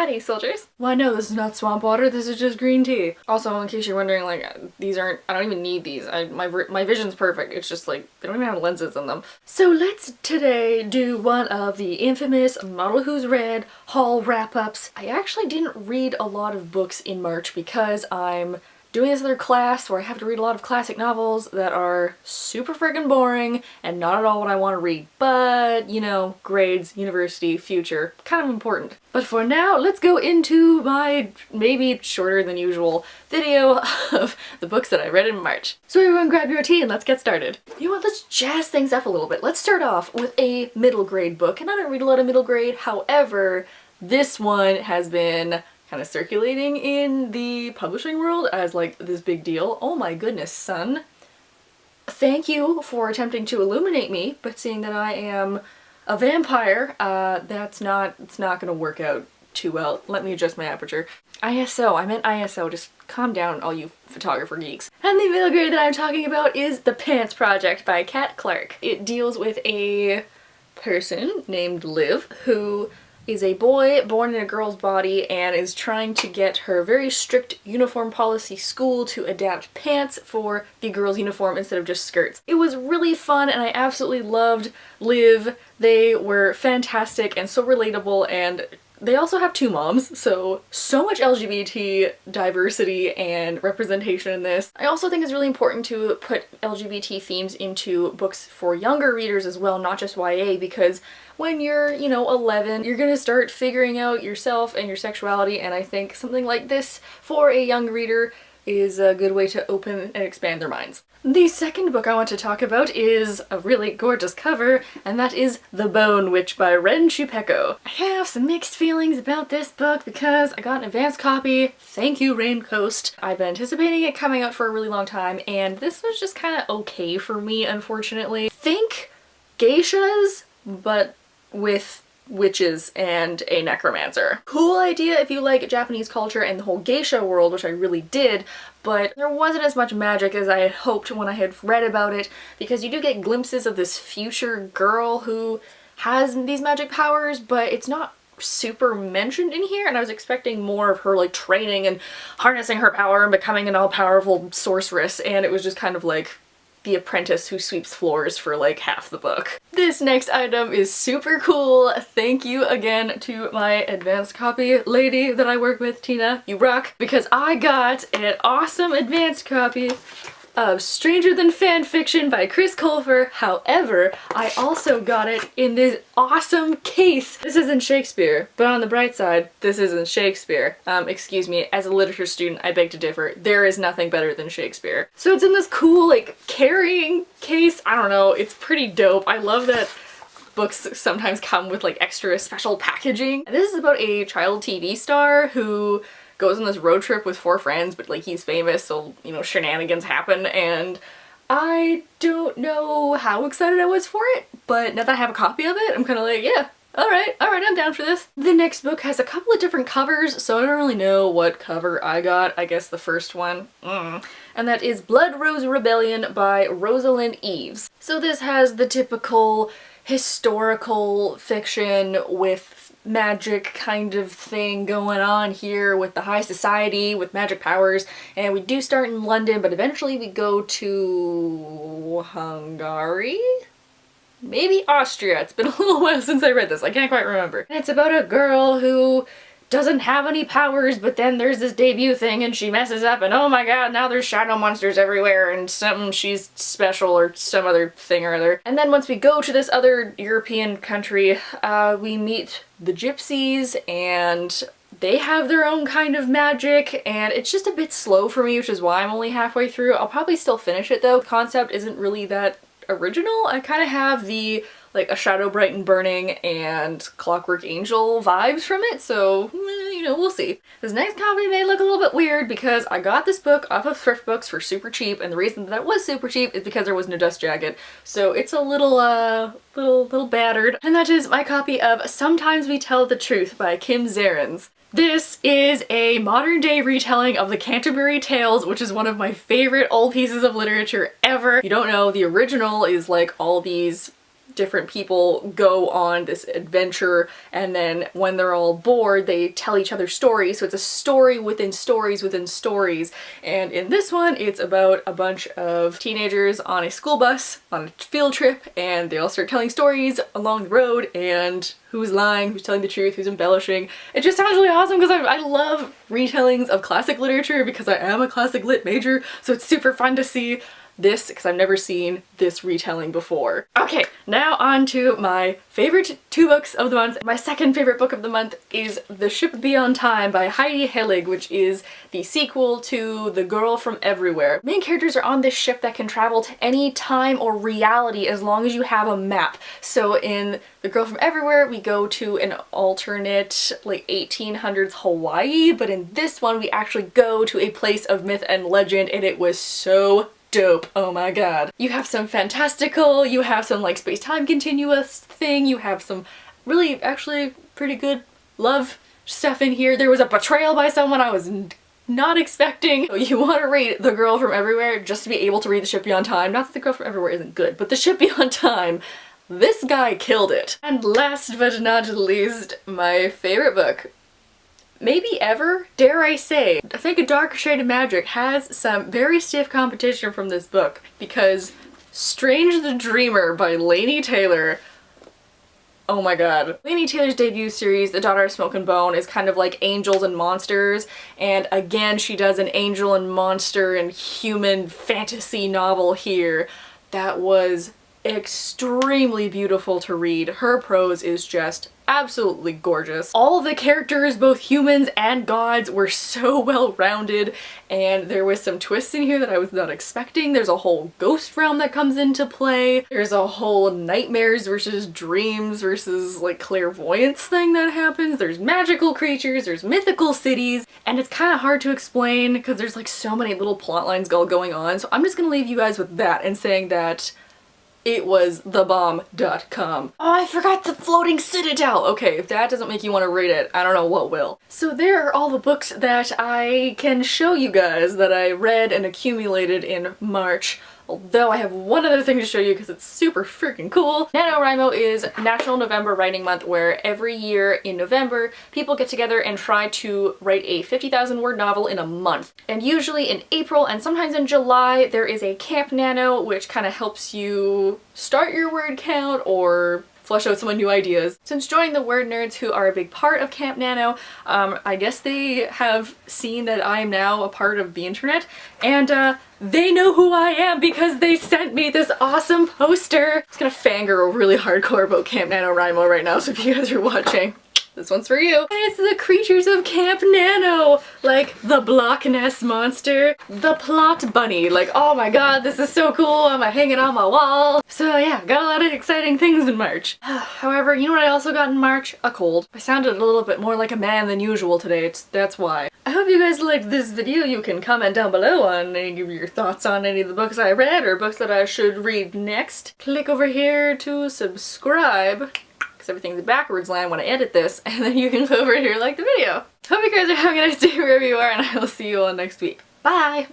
Howdy, soldiers. Well, no, this is not swamp water, this is just green tea. Also, in case you're wondering, like, these aren't, I don't even need these. My vision's perfect. It's just like, they don't even have lenses in them. So let's today do one of the infamous Model Who's Read haul wrap-ups. I actually didn't read a lot of books in March because I'm doing this other class where I have to read a lot of classic novels that are super friggin' boring and not at all what I want to read. But, you know, grades, university, future, kind of important. But for now, let's go into my maybe shorter than usual video of the books that I read in March. So everyone grab your tea and let's get started. You know what, let's jazz things up a little bit. Let's start off with a middle grade book, and I don't read a lot of middle grade, however, this one has been kind of circulating in the publishing world as like this big deal. Oh my goodness, son. Thank you for attempting to illuminate me, but seeing that I am a vampire, it's not gonna work out too well. Let me adjust my aperture. ISO, I meant ISO, just calm down all you photographer geeks. And the middle grade that I'm talking about is The Pants Project by Kat Clark. It deals with a person named Liv who is a boy born in a girl's body and is trying to get her very strict uniform policy school to adapt pants for the girl's uniform instead of just skirts. It was really fun and I absolutely loved Liv. They were fantastic and so relatable, and they also have two moms, so much LGBT diversity and representation in this. I also think it's really important to put LGBT themes into books for younger readers as well, not just YA, because when you're, you know, 11, you're gonna start figuring out yourself and your sexuality, and I think something like this for a young reader is a good way to open and expand their minds. The second book I want to talk about is a really gorgeous cover, and that is The Bone Witch by Ren Chupeco. I have some mixed feelings about this book because I got an advanced copy. Thank you, Raincoast. I've been anticipating it coming out for a really long time, and this was just kind of okay for me, unfortunately. Think geishas, but with witches and a necromancer. Cool idea if you like Japanese culture and the whole geisha world, which I really did, but there wasn't as much magic as I had hoped when I had read about it, because you do get glimpses of this future girl who has these magic powers, but it's not super mentioned in here, and I was expecting more of her like training and harnessing her power and becoming an all-powerful sorceress, and it was just kind of like the apprentice who sweeps floors for like half the book. This next item is super cool. Thank you again to my advanced copy lady that I work with, Tina. You rock! Because I got an awesome advanced copy of Stranger Than Fanfiction by Chris Colfer. However, I also got it in this awesome case. This isn't Shakespeare, but on the bright side, this isn't Shakespeare. Excuse me, as a literature student, I beg to differ. There is nothing better than Shakespeare. So it's in this cool, like, carrying case. I don't know, it's pretty dope. I love that books sometimes come with, like, extra special packaging. And this is about a child TV star who goes on this road trip with 4 friends, but like he's famous, so you know, shenanigans happen, and I don't know how excited I was for it, but now that I have a copy of it, I'm kind of like, yeah, alright, I'm down for this. The next book has a couple of different covers, so I don't really know what cover I got. I guess the first one. And that is Blood Rose Rebellion by Rosalind Eves. So this has the typical historical fiction with magic kind of thing going on here with the high society with magic powers, and we do start in London, but eventually we go to Hungary? Maybe Austria. It's been a little while since I read this. I can't quite remember. And it's about a girl who doesn't have any powers, but then there's this debut thing and she messes up and oh my god, now there's shadow monsters everywhere and she's special or some other thing or other. And then once we go to this other European country, we meet the gypsies, and they have their own kind of magic, and it's just a bit slow for me, which is why I'm only halfway through. I'll probably still finish it though. The concept isn't really that original. I kind of have the like A Shadow Bright and Burning and Clockwork Angel vibes from it, so you know, we'll see. This next copy may look a little bit weird because I got this book off of thrift books for super cheap, and the reason that it was super cheap is because there was no dust jacket, so it's a little battered. And that is my copy of Sometimes We Tell the Truth by Kim Zarens. This is a modern day retelling of the Canterbury Tales, which is one of my favorite old pieces of literature ever. If you don't know, the original is like all these different people go on this adventure, and then when they're all bored they tell each other stories, so it's a story within stories within stories. And in this one it's about a bunch of teenagers on a school bus on a field trip, and they all start telling stories along the road, and who's lying, who's telling the truth, who's embellishing. It just sounds really awesome because I love retellings of classic literature because I am a classic lit major, so it's super fun to see this because I've never seen this retelling before. Okay, now on to my favorite 2 books of the month. My second favorite book of the month is The Ship Beyond Time by Heidi Helig, which is the sequel to The Girl from Everywhere. Main characters are on this ship that can travel to any time or reality as long as you have a map. So in The Girl from Everywhere we go to an alternate like 1800s Hawaii, but in this one we actually go to a place of myth and legend, and it was so dope. Oh my god. You have some fantastical, you have some like space-time continuous thing, you have some really actually pretty good love stuff in here. There was a betrayal by someone I was not expecting. So you want to read The Girl from Everywhere just to be able to read The Ship Beyond Time. Not that The Girl from Everywhere isn't good, but The Ship Beyond Time, this guy killed it. And last but not least, my favorite book, maybe ever, dare I say. I think A Dark Shade of Magic has some very stiff competition from this book because Strange the Dreamer by Laini Taylor, oh my god. Laini Taylor's debut series, The Daughter of Smoke and Bone, is kind of like angels and monsters, and again she does an angel and monster and human fantasy novel here that was extremely beautiful to read. Her prose is just absolutely gorgeous. All the characters, both humans and gods, were so well rounded, and there was some twists in here that I was not expecting. There's a whole ghost realm that comes into play. There's a whole nightmares versus dreams versus like clairvoyance thing that happens. There's magical creatures, there's mythical cities, and it's kind of hard to explain because there's like so many little plot lines going on. So I'm just gonna leave you guys with that and saying that it was thebomb.com. Oh, I forgot the Floating Citadel! Okay, if that doesn't make you want to read it, I don't know what will. So there are all the books that I can show you guys that I read and accumulated in March. Although I have one other thing to show you because it's super freaking cool. NaNoWriMo is National November Writing Month, where every year in November people get together and try to write a 50,000 word novel in a month. And usually in April and sometimes in July there is a Camp Nano, which kind of helps you start your word count or flesh out some new ideas. Since joining the word nerds who are a big part of Camp Nano, I guess they have seen that I am now a part of the internet, and they know who I am because they sent me this awesome poster. I'm gonna fangirl really hardcore about Camp NaNoWriMo right now, so if you guys are watching, this one's for you. And it's the creatures of Camp Nano, like the Block Ness monster, the Plot Bunny. Like, oh my god, this is so cool. I'm gonna hang it on my wall. So yeah, got a lot of exciting things in March. However, you know what I also got in March? A cold. I sounded a little bit more like a man than usual today. That's why. I hope you guys liked this video. You can comment down below on any of your thoughts on any of the books I read or books that I should read next. Click over here to subscribe, because everything's backwards line when I edit this, and then you can go over here and like the video. Hope you guys are having a nice day wherever you are, and I will see you all next week. Bye!